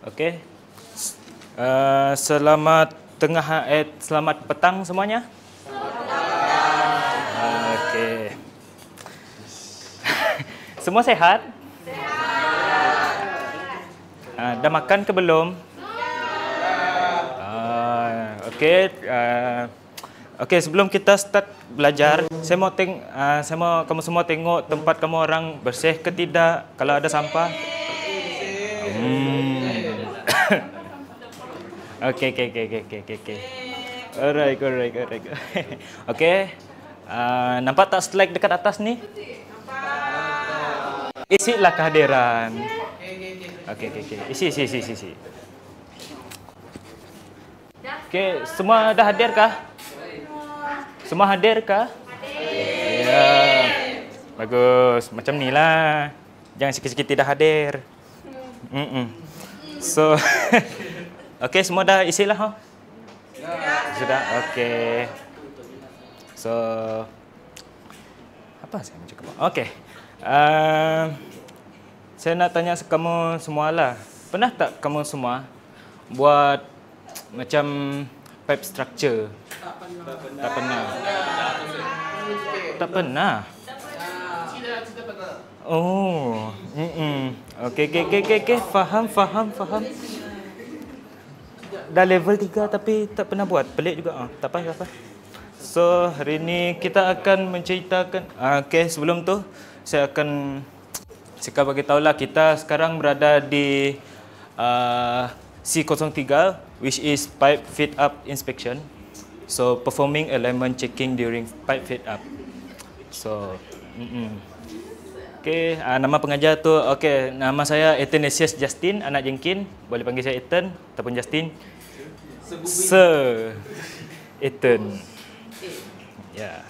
Okey. Selamat petang semuanya. Okey. Semua sehat? Dah makan ke belum? Okey. Okey, sebelum kita start belajar, saya mau kamu semua tengok tempat kamu orang bersih ke tidak, kalau ada sampah. Okey. Alright. Okey. Nampak tak slide dekat atas ni? Isilah kehadiran. Okey. Isi. Okey, semua dah hadir kah? Semua hadir kah? Ya. Bagus. Macam ni lah. Jangan sikit-sikit tidak hadir. So, okey, semua dah isilah, ha? Sudah. Okey. So, apa saya nak cakap? Okey. Saya nak tanya kamu semua lah. Pernah tak kamu semua buat macam pipe structure? Tak pernah. Tak pernah. Oh. Okey. Faham. Dah level 3 tapi tak pernah buat. Pelik juga. Tak apa. So, hari ni kita akan menceritakan. Okey, sebelum tu saya akan bagi tahulah kita sekarang berada di C03, which is pipe fit up inspection. So, performing alignment checking during pipe fit up. So, okey, nama pengajar tu, okey, nama saya Ethanasius Justin, anak Jengkin. Boleh panggil saya Ethan ataupun Justin. Sir Ethan. Ya.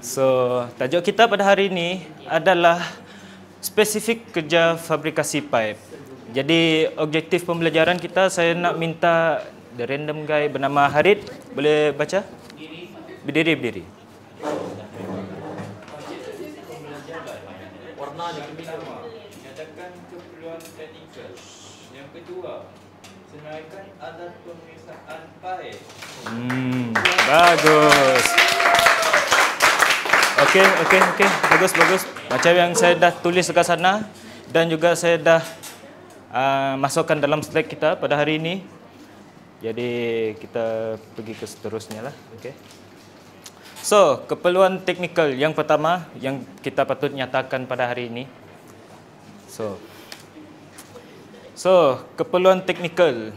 So, tajuk kita pada hari ini adalah spesifik kerja fabrikasi pipe. Jadi, objektif pembelajaran kita, saya nak minta the random guy bernama Harid, boleh baca? Berdiri. Warna yang pertama, nyatakan keperluan teknikal. Yang kedua, senaraikan alat pemeriksaan pipe. Bagus. Okey. Bagus. Macam yang saya dah tulis dekat sana dan juga saya dah masukkan dalam slide kita pada hari ini. Jadi kita pergi ke seterusnya lah. Okey. So, keperluan teknikal yang pertama yang kita patut nyatakan pada hari ini. So, keperluan teknikal.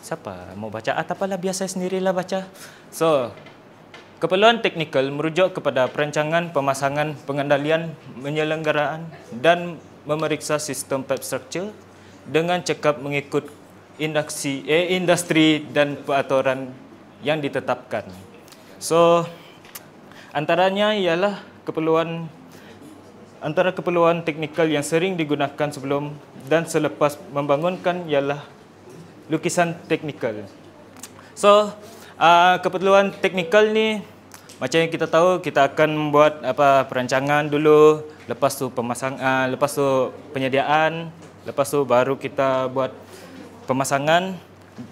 Siapa mau baca? Tak apalah, biar saya sendirilah baca. So, keperluan teknikal merujuk kepada perancangan, pemasangan, pengendalian, penyelenggaraan dan memeriksa sistem pipe structure dengan cekap mengikut industri dan peraturan yang ditetapkan. So, antaranya ialah antara keperluan teknikal yang sering digunakan sebelum dan selepas membangunkan ialah lukisan teknikal. So, keperluan teknikal ni macam yang kita tahu, kita akan membuat perancangan dulu, lepas tu lepas tu penyediaan, lepas tu baru kita buat pemasangan.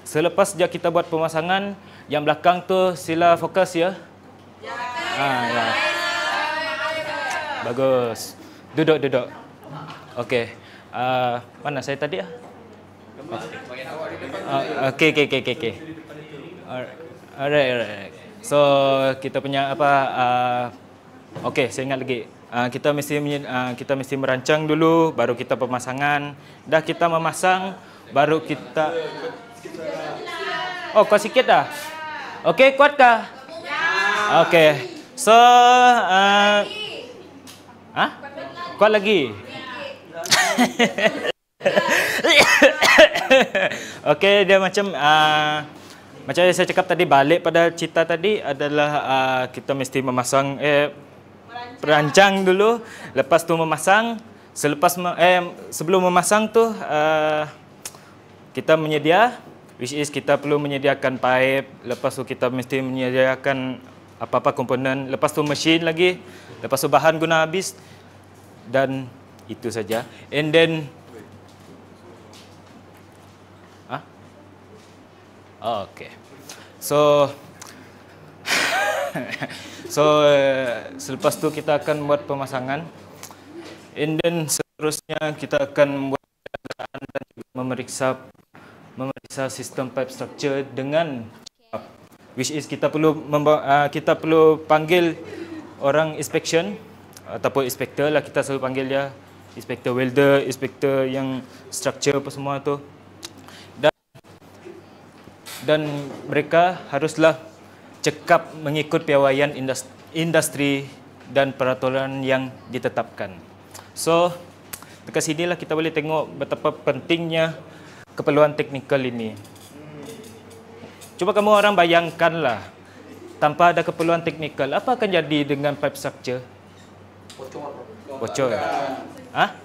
Selepas sejak kita buat pemasangan, yang belakang tu sila fokus ya. Ya. Bagus. Duduk. Okey. Mana saya tadi ah? Okey. Alright. So, kita punya okey, saya ingat lagi. Kita mesti merancang dulu, baru kita pemasangan. Dah kita memasang, baru kita kuat sikit dah. Okey, kuatkah? Okey. So, kuat lagi. Okey, dia macam yang saya cakap tadi, balik pada cerita tadi adalah kita mesti memasang perancang dulu, lepas tu memasang. Sebelum memasang tu kita menyedia, which is kita perlu menyediakan pipe, lepas tu kita mesti menyediakan apa-apa komponen, lepas tu mesin lagi, lepas tu bahan guna habis, dan itu saja. And then Okay. So selepas tu kita akan buat pemasangan, and then seterusnya kita akan buat pendataan dan juga memeriksa sistem pipe structure dengan which is kita perlu panggil orang inspection ataupun inspektor lah, kita selalu panggil dia inspektor welder, inspektor yang structure apa semua tu, dan mereka haruslah cekap mengikut piawaian industri dan peraturan yang ditetapkan. So dekat sinilah kita boleh tengok betapa pentingnya keperluan teknikal ini. Cuba kamu orang bayangkanlah, tanpa ada keperluan teknikal, apa akan jadi dengan pipe structure? Bocor. Hah?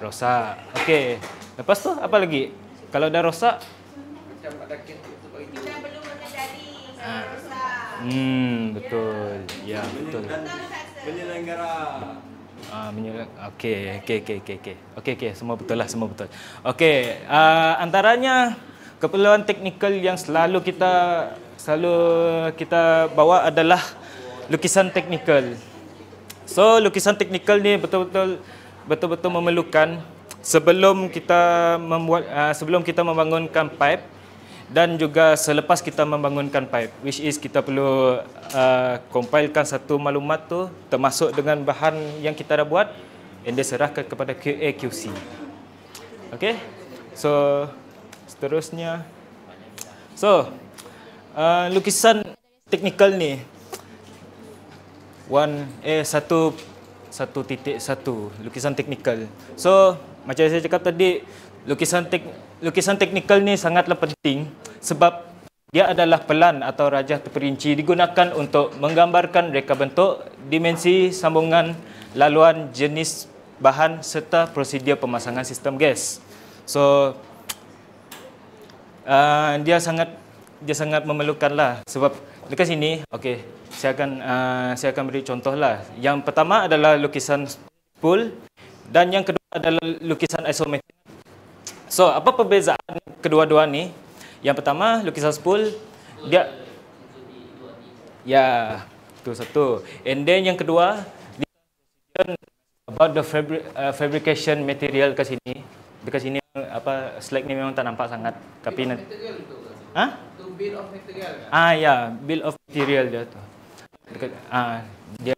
Rosak. Okey. Lepas tu apa lagi? Kalau dah rosak, Macam ada kita bagi Kita belum menyadari rosak. betul. Ya, betul. Penyelenggara. Okey, semua betul lah, semua betul. Okey, antaranya keperluan teknikal yang selalu kita bawa adalah lukisan teknikal. So, lukisan teknikal ni betul-betul memerlukan sebelum kita membangunkan pipe dan juga selepas kita membangunkan pipe, which is kita perlu compilekan satu maklumat tu termasuk dengan bahan yang kita dah buat and diserahkan kepada QA QC. Okey. So seterusnya, lukisan teknikal ni 1.1 lukisan teknikal. So macam saya cakap tadi, lukisan teknikal ni sangatlah penting sebab dia adalah pelan atau rajah terperinci digunakan untuk menggambarkan reka bentuk, dimensi, sambungan, laluan, jenis bahan serta prosedur pemasangan sistem gas. So dia sangat memerlukanlah sebab dekat sini, okey, saya akan beri contoh lah. Yang pertama adalah lukisan spool dan yang kedua adalah lukisan isometrik. So apa perbezaan kedua-dua ni? Yang pertama lukisan spool dia itu satu. And then yang kedua dia about the fabrication material kat sini. Dekat sini slide ni memang tak nampak sangat, tapi nanti Itu bill of material kan? Bill of material dia tu. Dekat dia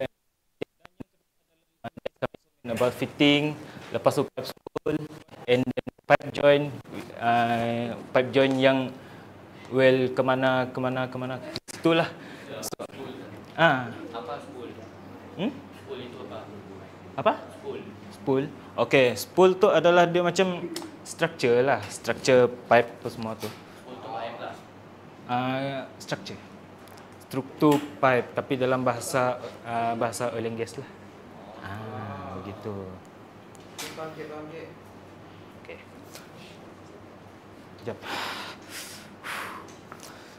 about fitting, lepas tu pipe spool, and then pipe joint yang ke mana itulah. So, Apa spool? Spool itu apa? Spool. Okey, spool tu adalah dia macam structure lah, structure pipe tu semua tu. Spool tu pipe lah. Structure. Struktur pipe tapi dalam bahasa oil and gas lah. Begitu. Okey. Sekejap.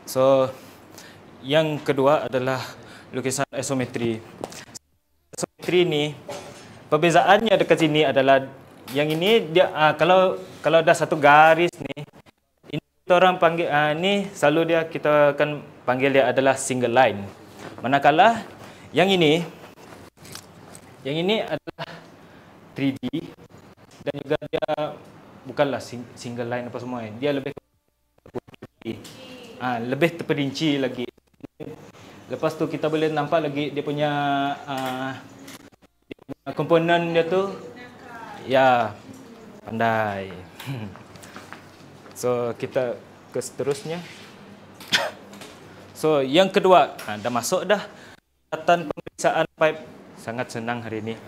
So, yang kedua adalah lukisan isometri. Isometri ni perbezaannya dekat sini adalah yang ini dia kalau ada satu garis ni, ini kita orang panggil ni selalu kita akan panggil dia adalah single line. Manakala yang ini adalah 3D dan juga dia bukanlah single line apa semua. Dia lebih terperinci lagi. Lepas tu kita boleh nampak lagi dia punya komponen dia tu. Ya, pandai. So kita ke seterusnya. So yang kedua, dah masuk dah catatan pemeriksaan pipe. Sangat senang hari ini.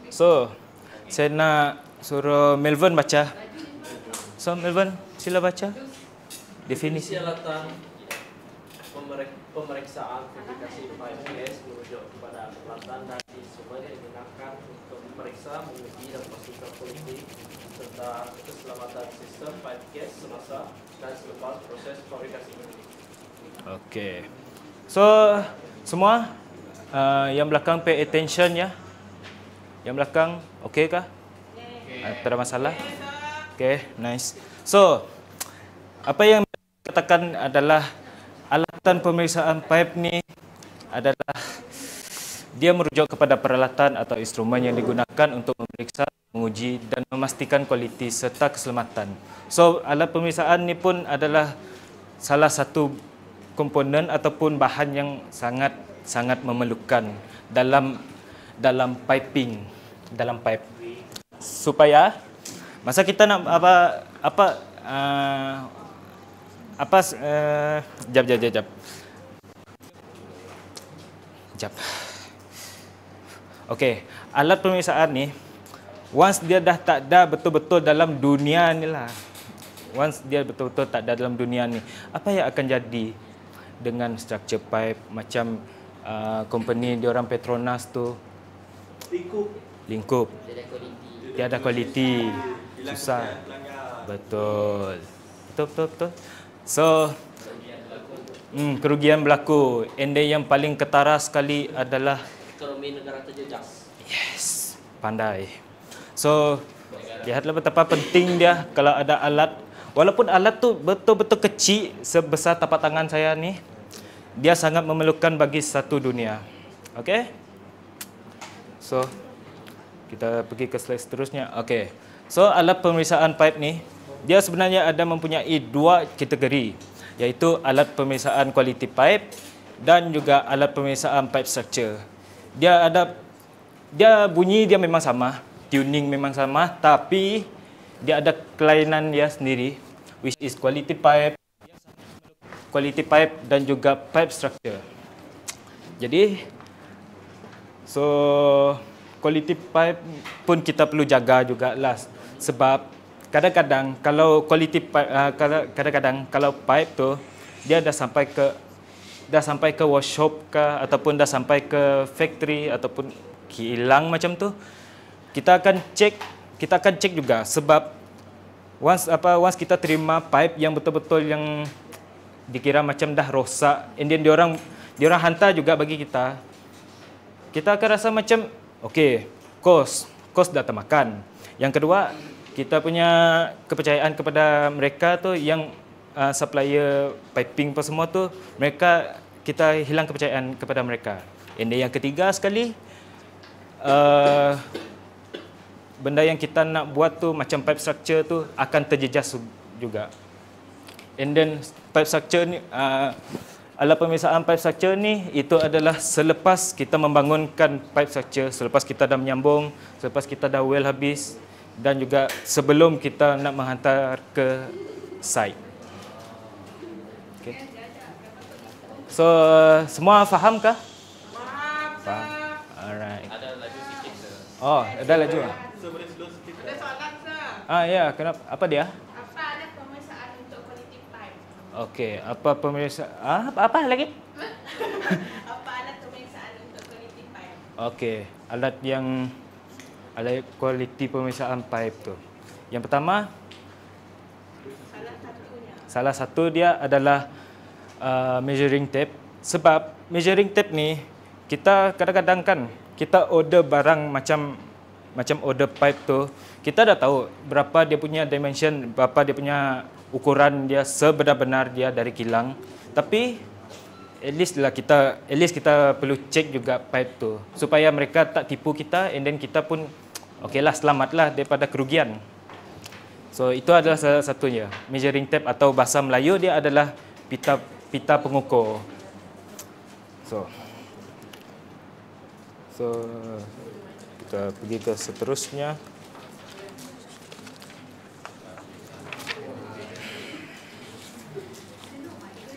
So saya nak suruh Melvin baca. So Melvin, sila baca definisi. Persyaratan pemeriksaan verifikasi pipe gas merujuk kepada peralatan dan instrumen yang digunakan untuk memeriksa, menguji dan memastikan politik serta keselamatan sistem pipe gas semasa dan selepas proses fabrikasi. Okey. So semua yang belakang pay attention ya. Yang belakang okey kah? Tak ada masalah. Okey, nice. So apa yang katakan adalah alatan pemeriksaan pipe ni adalah dia merujuk kepada peralatan atau instrumen yang digunakan untuk memeriksa, menguji dan memastikan kualiti serta keselamatan. So, alat pemeriksaan ni pun adalah salah satu komponen ataupun bahan yang sangat memerlukan dalam piping, dalam pipe. Supaya masa kita nak jap. Okey, alat pemeriksaan ni once dia dah tak ada betul-betul dalam dunia ni lah. Once dia betul-betul tak ada dalam dunia ni, apa yang akan jadi dengan structure pipe macam company diorang Petronas tu? Lingkup. Tiada kualiti. Susah. Betul. So, kerugian berlaku. And then yang paling ketara sekali adalah Ekonomi negara terjejas. yes, pandai. So, lihatlah betapa penting dia kalau ada alat. Walaupun alat tu betul-betul kecil sebesar tapak tangan saya ni, dia sangat memerlukan bagi satu dunia. Okey? So, kita pergi ke slide seterusnya. Okey. So, alat pemeriksaan pipe ni, dia sebenarnya ada mempunyai dua kategori, iaitu alat pemeriksaan quality pipe dan juga alat pemeriksaan pipe structure. Dia bunyi dia memang sama, tuning memang sama, tapi dia ada kelainan dia sendiri, which is quality pipe dan juga pipe structure. Jadi, so quality pipe pun kita perlu jaga jugalah, sebab kadang-kadang kalau quality pipe, kadang-kadang kalau pipe tu dia dah sampai ke workshop ke ataupun dah sampai ke factory ataupun hilang macam tu, kita akan cek juga, sebab once kita terima pipe yang betul-betul yang dikira macam dah rosak, and then diorang hantar juga bagi kita akan rasa macam okey, kos dah termakan. Yang kedua, kita punya kepercayaan kepada mereka tu yang supplier piping apa semua tu, kita hilang kepercayaan kepada mereka. And yang ketiga sekali, benda yang kita nak buat tu macam pipe structure tu akan terjejas juga. And then pipe structure ni, alat pemeriksaan pipe structure ni itu adalah selepas kita membangunkan pipe structure, selepas kita dah menyambung, selepas kita dah well habis, dan juga sebelum kita nak menghantar ke site. Okay. So, semua faham kah? Faham. Alright. Ada laju sikit. Oh, ada laju. Ada soalan, sir. Ya, kenapa? Apa dia? Apa alat pemeriksaan untuk quality pipe? Okey, apa pemeriksaan? Apa lagi? Apa alat pemeriksaan untuk quality pipe? Okey, alat kualiti pemeriksaan pipe tu. Yang pertama, salah satu dia adalah measuring tape. Sebab measuring tape ni, kita kadang-kadang kan kita order barang macam order pipe tu, kita dah tahu berapa dia punya dimension, berapa dia punya ukuran dia sebenar-benar dia dari kilang. Tapi at least kita perlu cek juga pipe tu supaya mereka tak tipu kita, and then kita pun okeylah, selamatlah daripada kerugian. So itu adalah salah satunya. Measuring tape atau bahasa Melayu dia adalah pita pengukur. So kita pergi ke seterusnya.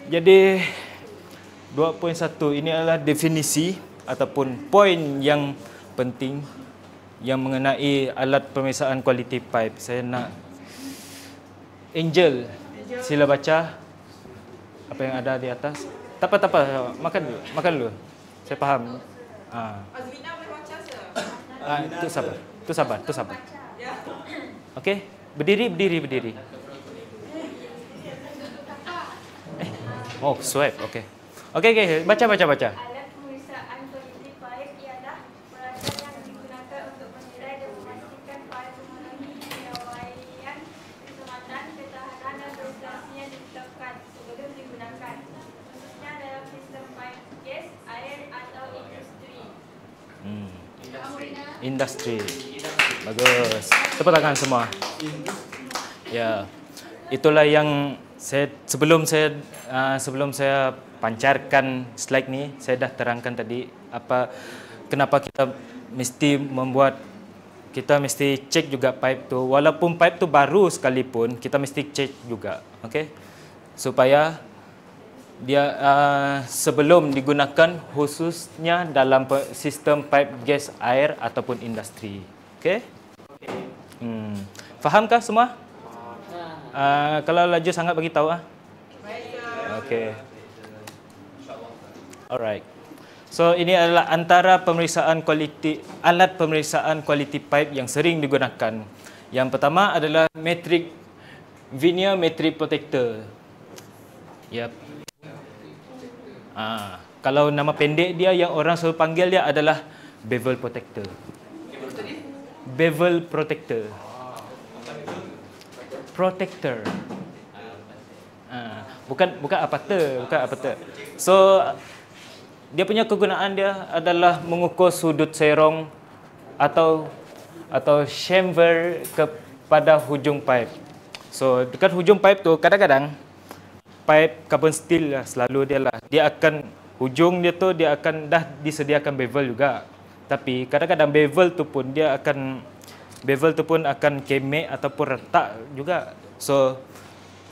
Jadi 2.1 ini adalah definisi ataupun poin yang penting yang mengenai alat pemeriksaan quality pipe. Saya nak Angel sila baca apa yang ada di atas. Tak apa, makan dulu. Saya faham. Azrina boleh baca, sir. Tu sabar. Okey, berdiri. Oh, swipe. Okey, baca. Alat pemeriksaan quality pipe ialah peralatan yang digunakan untuk menilai dan memastikan pipe memenuhi piawaian keselamatan, ketahanan dan prestasinya di Industri. Bagus. Tepuk tangan semua. Ya. Itulah yang saya sebelum saya pancarkan slide ni, saya dah terangkan tadi kenapa kita mesti cek juga pipe tu, walaupun pipe tu baru sekalipun kita mesti cek juga, okey, supaya dia sebelum digunakan khususnya dalam sistem pipe gas air ataupun industri, okey. Fahamkah semua? Kalau laju sangat bagi tahu okey. Alright. So ini adalah antara alat pemeriksaan kualiti pipe yang sering digunakan. Yang pertama adalah veneer metric protector. Yep. Kalau nama pendek dia yang orang selalu panggil dia adalah bevel protector. Bevel protector. Protector. Bukan aperture. So dia punya kegunaan dia adalah mengukur sudut serong atau chamfer kepada hujung pipe. So dekat hujung pipe tu kadang-kadang pipe carbon steel lah, selalu dia lah. Hujung dia akan dah disediakan bevel juga. Tapi kadang-kadang bevel tu pun akan kemek ataupun retak juga. So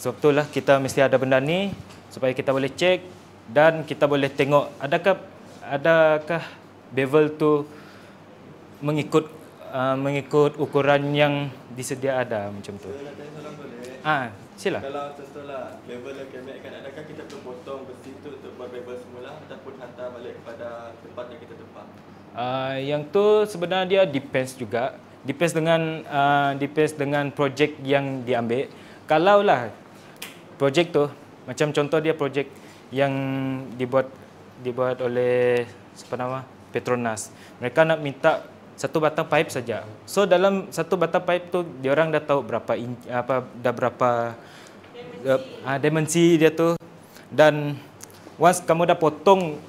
itulah kita mesti ada benda ni supaya kita boleh cek dan kita boleh tengok adakah bevel tu mengikut ukuran yang disedia ada macam tu. Sila. Kalau contohlah bevel yang kemek kan, adakah kita perlu potong besi tu untuk buat bevel semula ataupun hantar balik kepada tempat yang kita tempah? Yang tu sebenarnya dia depends juga. Depends dengan projek yang diambil. Kalau lah projek tu macam contoh dia projek yang dibuat oleh Petronas. Mereka nak minta satu batang pipe saja. So dalam satu batang pipe tu diorang dah tahu berapa dimensi dia tu, dan once kamu dah potong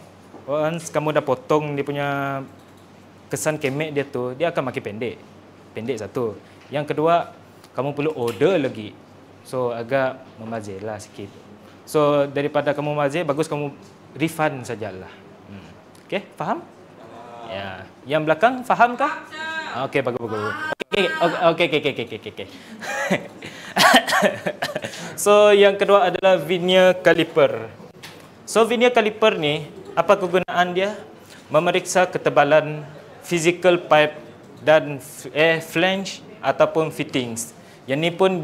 dia punya kesan kemek dia tu, dia akan makin pendek satu. Yang kedua, kamu perlu order lagi. So agak membazirlah sikit. So daripada kamu mazir, bagus kamu refund sajalah. Okey, faham? Ya. Yang belakang fahamkah? Okey, bagus. Okey. So yang kedua adalah veneer caliper. So veneer caliper ni apa kegunaan dia? Memeriksa ketebalan physical pipe dan flange ataupun fittings. Yang ni pun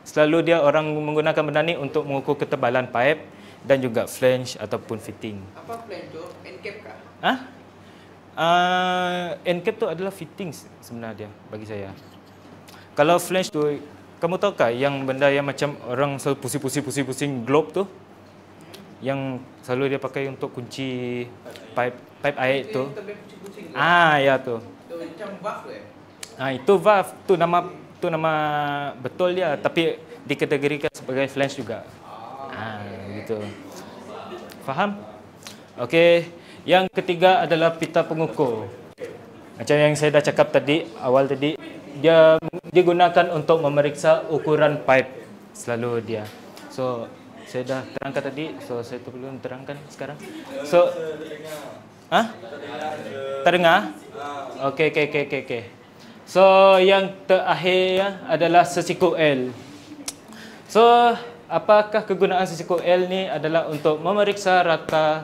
selalu orang menggunakan benda ni untuk mengukur ketebalan pipe dan juga flange ataupun fitting. Apa flange tu? End cap kah? End cap tu adalah fittings sebenarnya bagi saya. Kalau flange tu, kamu tahu kah yang benda yang macam orang selalu pusing globe tu? Yang selalu dia pakai untuk kunci pipe air tu. Ya tu. Macam valve tu itu valve tu nama betul dia, tapi dikategorikan sebagai flange juga. Gitu. Faham? Okey. Yang ketiga adalah pita pengukur. Macam yang saya dah cakap awal tadi, dia digunakan untuk memeriksa ukuran pipe selalu dia. So saya dah terangkan tadi, so saya perlu terangkan sekarang. So terdengar? Okey. So yang terakhir adalah sesiku L. So apakah kegunaan sesiku L ni? Adalah untuk memeriksa rata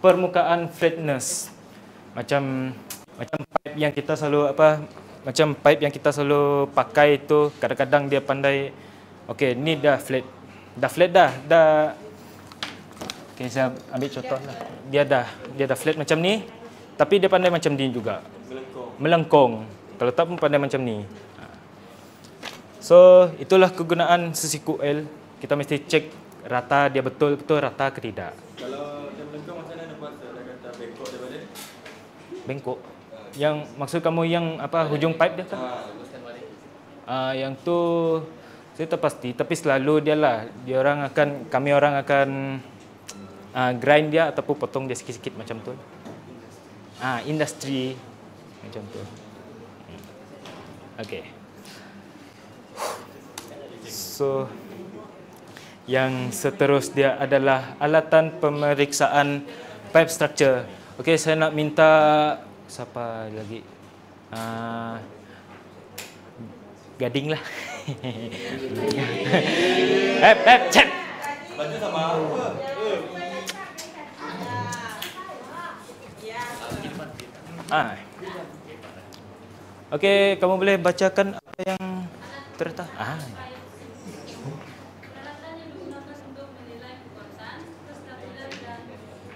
permukaan flatness. Macam pipe yang kita selalu pakai itu, kadang-kadang dia pandai. Okey, ni dah flat dah. Okey, saya ambil contoh lah. Dia dah flat macam ni, tapi dia pandai macam ni juga. Melengkung. Kalau tak pun pandai macam ni. So, itulah kegunaan sesiku L. Kita mesti cek rata dia betul-betul rata ke tidak. Kalau dia melengkung, macam mana buat? Dia kata bengkok dia balik? Bengkok? Yang maksud kamu yang hujung pipe dia kan? Yang tu saya tak pasti, tapi selalu kami orang akan grind dia ataupun potong dia sikit-sikit macam tu. Industri. macam tu. Okey. So yang seterusnya adalah alatan pemeriksaan pipe structure. Okey, saya nak minta siapa lagi? Gading lah. Cep. Baju sama apa? Okey, kamu boleh bacakan apa yang terletak? Peralatan yang digunakan untuk menilai kekuatan, kestabilan dan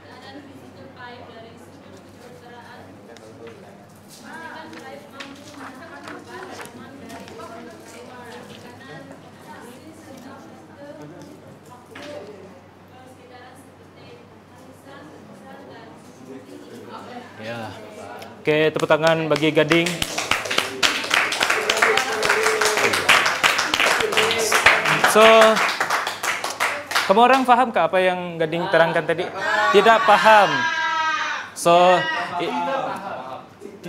keadaan fisikal pipe dari sumber kejuaraan. Pastikan pipe mampu menahan beban dalaman dari luar tekanan hasil serta waktu persekitaran seperti harisan, besar dan tinggi. Ya. Okey, tepuk tangan bagi Gading. So, kamu orang faham ke apa yang Gading terangkan tadi? Tidak faham. So,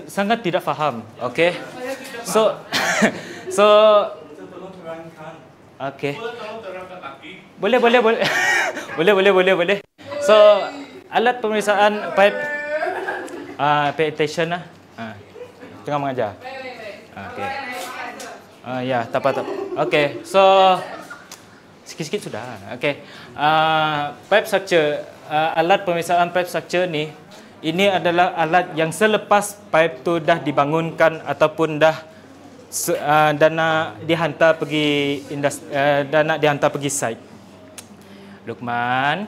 sangat tidak faham. Okey. So, okey. Boleh. So, alat pemeriksaan pipe pay attention lah. Tengah mengajar. Okey. Ya, tak apa. Okey. So, sikit-sikit sudah. Okey. Pipe structure, alat pemeriksaan pipe structure ni, ini adalah alat yang selepas pipe tu dah dibangunkan ataupun dah nak dihantar pergi site. Lukman,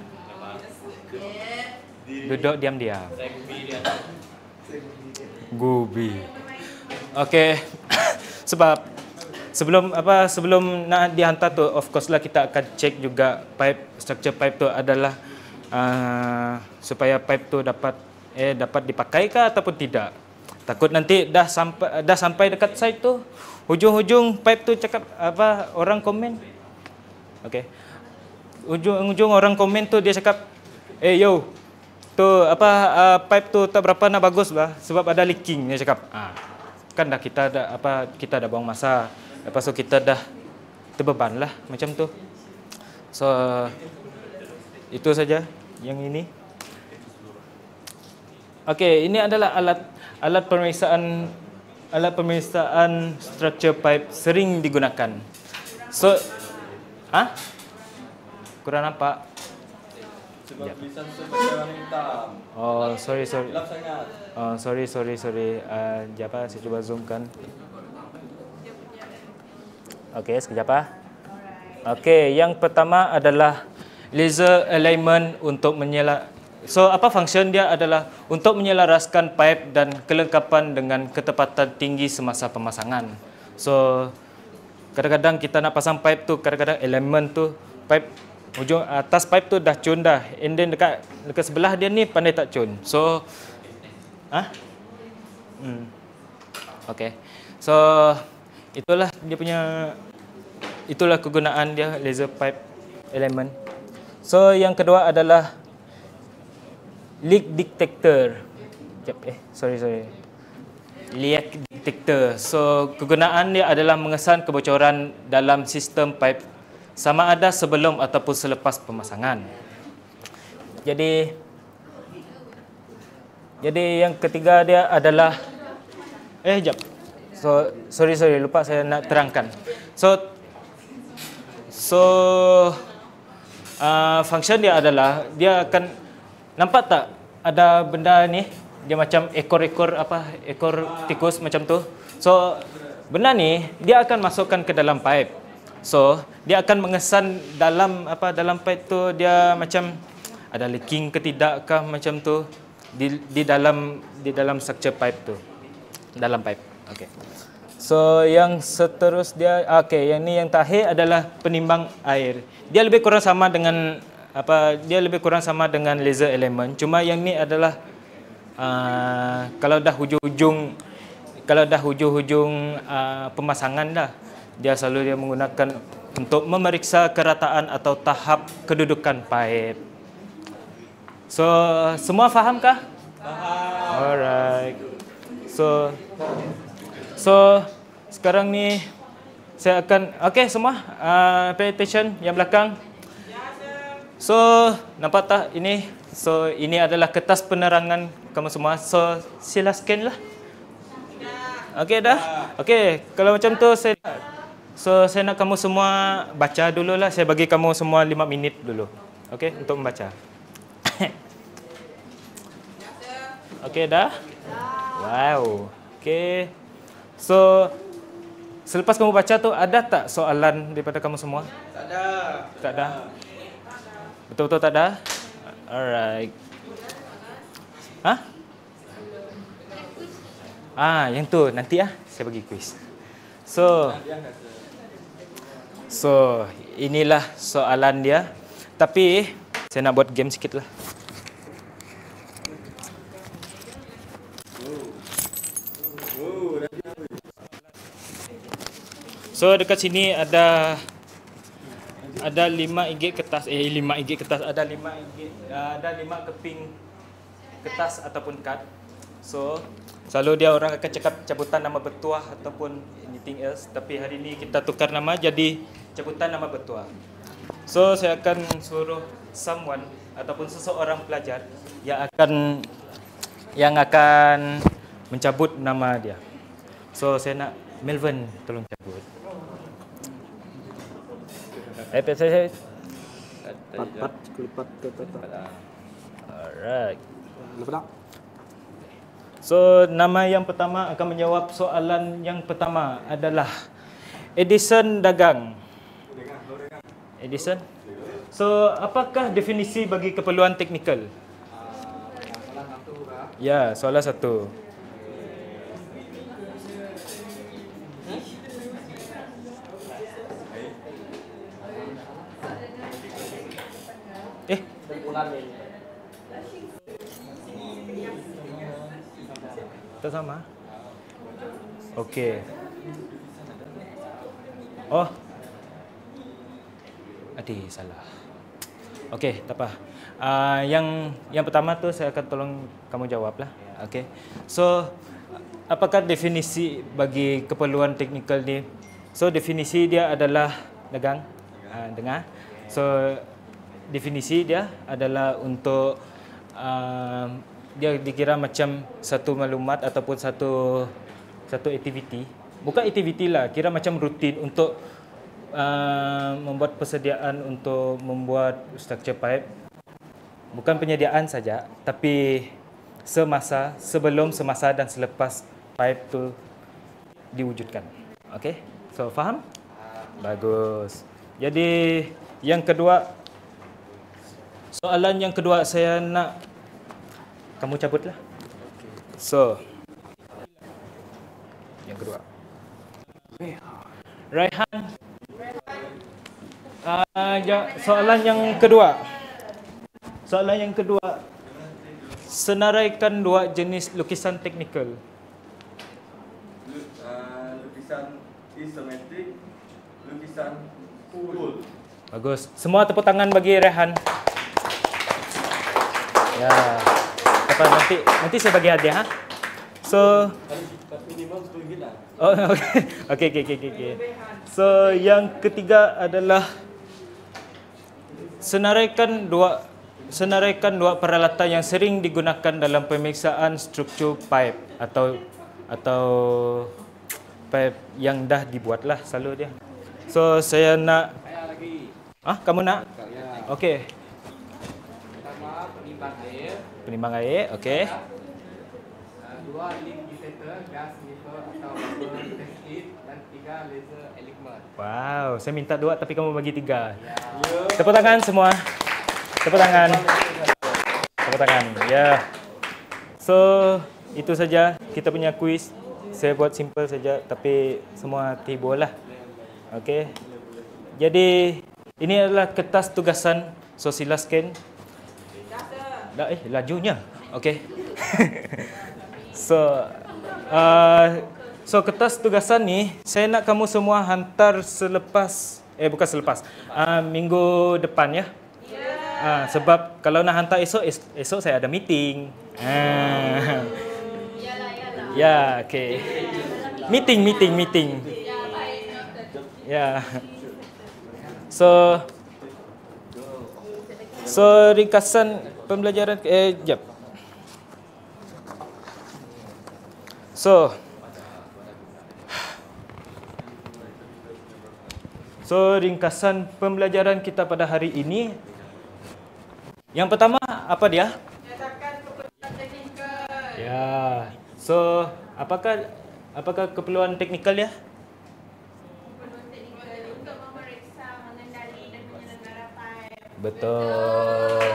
duduk diam-diam. Gubi. Okey. Sebelum nak dihantar tu, of course lah kita akan check juga structure pipe tu adalah supaya pipe tu dapat dipakai ke ataupun tidak. Takut nanti dah sampai dekat site tu, hujung-hujung pipe tu cakap orang komen. Okey. Ujung orang komen tu dia cakap, yo, tu pipe tu tak berapa nak bagus lah sebab ada leaking, dia cakap. Kan dah kita dah buang masa. Lepas tu kita dah terbeban lah macam tu. So itu saja yang ini. Okey, ini adalah alat pemeriksaan structure pipe sering digunakan. So kurang nampak. Sebab tulisan sebenarnya hitam. Oh, sorry. Gelap sangat. Oh, sorry. Sekejap saya cuba zoomkan. Okey, sekejap Okey, yang pertama adalah laser alignment untuk So, apa function dia adalah untuk menyelaraskan pipe dan kelengkapan dengan ketepatan tinggi semasa pemasangan. So, kadang-kadang kita nak pasang pipe tu, kadang-kadang elemen tu pipe hujung atas pipe tu dah cun dah. And then dekat sebelah dia ni pandai tak cun. So okey. So itulah kegunaan dia, laser pipe element. So yang kedua adalah leak detector. Sorry. Leak detector. So kegunaan dia adalah mengesan kebocoran dalam sistem pipe sama ada sebelum ataupun selepas pemasangan. Jadi yang ketiga dia adalah jap. So sorry lupa saya nak terangkan. Function dia adalah dia akan nampak tak ada benda ni, dia macam ekor tikus macam tu. So benda ni dia akan masukkan ke dalam pipe. So dia akan mengesan dalam pipe tu, dia macam ada leaking ke tidak kah macam tu di dalam structure pipe tu, dalam pipe. Okey. So yang seterusnya, yang ni yang terakhir adalah penimbang air. Dia lebih kurang sama dengan laser element. Cuma yang ni adalah kalau dah hujung-hujung pemasangan dah, dia selalu menggunakan untuk memeriksa kerataan atau tahap kedudukan pipe. So semua fahamkah? Faham. Alright. So sekarang ni saya akan semua pay attention yang belakang. So nampak tak ini? So ini adalah kertas penerangan kamu semua. So sila scan lah. Okey dah. Okey, kalau macam tu saya nak kamu semua baca dululah. Saya bagi kamu semua 5 minit dulu. Okey, untuk membaca. Okey dah? Wow. Okey. So selepas kamu baca tu ada tak soalan daripada kamu semua? Tak ada. Tak ada. Betul-betul tak ada? Alright. Hah? Yang tu nanti saya bagi quiz. So inilah soalan dia. Tapi saya nak buat game sikit lah. So dekat sini ada 5 inggit kertas, 5 inggit kertas, ada 5 keping kertas ataupun kad. So selalu dia orang akan cakap cabutan nama bertuah ataupun anything else, tapi hari ini kita tukar nama jadi cabutan nama bertuah. So saya akan suruh someone ataupun seseorang pelajar yang akan mencabut nama dia. So saya nak Melvin tolong cabut. Saya. Alright. So nama yang pertama akan menjawab soalan yang pertama adalah Edison dagang. Edison. So apakah definisi bagi keperluan teknikal? Ya, soalan satu. Tak sama? Okey. Oh. Adik salah. Okey, tak apa. Yang pertama tu saya akan tolong kamu jawablah. Okey. So apakah definisi bagi keperluan teknikal ni? So definisi dia adalah dagang. Dengar. So definisi dia adalah untuk dia dikira macam satu maklumat ataupun satu aktiviti. Bukan aktiviti lah, kira macam rutin untuk membuat persediaan untuk membuat structure pipe. Bukan penyediaan saja, tapi sebelum, semasa dan selepas pipe tu diwujudkan. Okey? So faham? Bagus. Jadi yang kedua, soalan yang kedua saya nak kamu cabutlah. So yang kedua, Raihan. Soalan yang kedua. Senaraikan 2 jenis lukisan teknikal. Lukisan isometrik, lukisan full. Bagus. Semua tepuk tangan bagi Raihan. Ya. Nanti saya bagi hadiah. So minimum RM10 lah. Oh, okey. So yang ketiga adalah senaraikan dua peralatan yang sering digunakan dalam pemeriksaan struktur pipe atau pipe yang dah dibuatlah selalu dia. So saya nak kamu nak? Okey. Pertama, Penimbang air, okey. 2, leak detector, gas sniffer atau bubble test kit, dan 3, laser eligmat. Wow, saya minta 2 tapi kamu bagi 3. Tepuk tangan semua. Tepuk tangan. Ya. So, itu saja kita punya kuis. Saya buat simple saja tapi semua terhibur lah. Okey. Jadi, ini adalah kertas tugasan. So, sila scan. Lajunya. Okey. So kertas tugasan ni saya nak kamu semua hantar minggu depan ya. Sebab kalau nak hantar esok saya ada meeting. Ya, okay. Meeting. Ya. So ringkasan pembelajaran jap. So ringkasan pembelajaran kita pada hari ini. Yang pertama apa dia? Nyatakan keperluan teknikal. Ya. So apakah keperluan teknikal ya? Keperluan teknikal untuk memeriksa, mengendali dan menyelenggara pipe. Betul.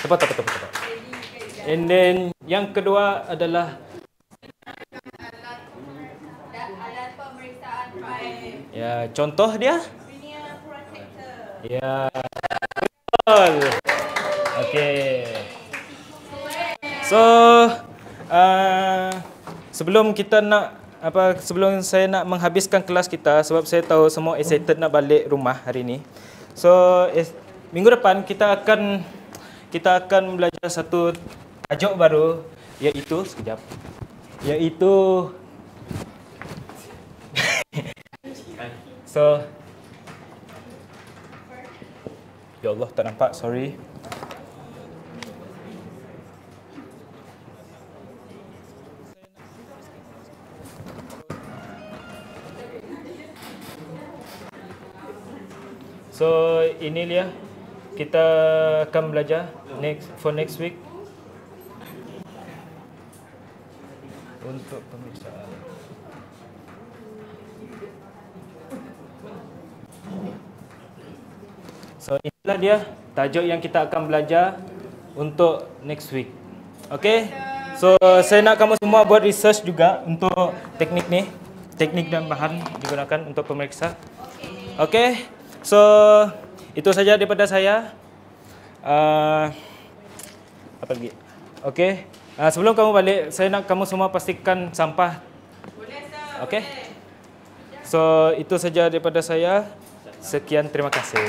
Tepat. And then yang kedua adalah Alat pemeriksaan pipe. ya, contoh dia? Linear protector. Ya. Betul. Okey. So sebelum saya nak menghabiskan kelas kita, sebab saya tahu semua excited nak balik rumah hari ini. So minggu depan kita akan belajar satu tajuk baru, iaitu so ya Allah, tak nampak, sorry. So ini dia, kita akan belajar next week untuk pemeriksaan. So inilah dia tajuk yang kita akan belajar untuk next week. Okay? So saya nak kamu semua buat research juga untuk teknik dan bahan digunakan untuk pemeriksa. Okay? So itu saja daripada saya. Apa lagi? Okay? Sebelum kamu balik, saya nak kamu semua pastikan sampah. Okay? So itu saja daripada saya. Sekian, terima kasih.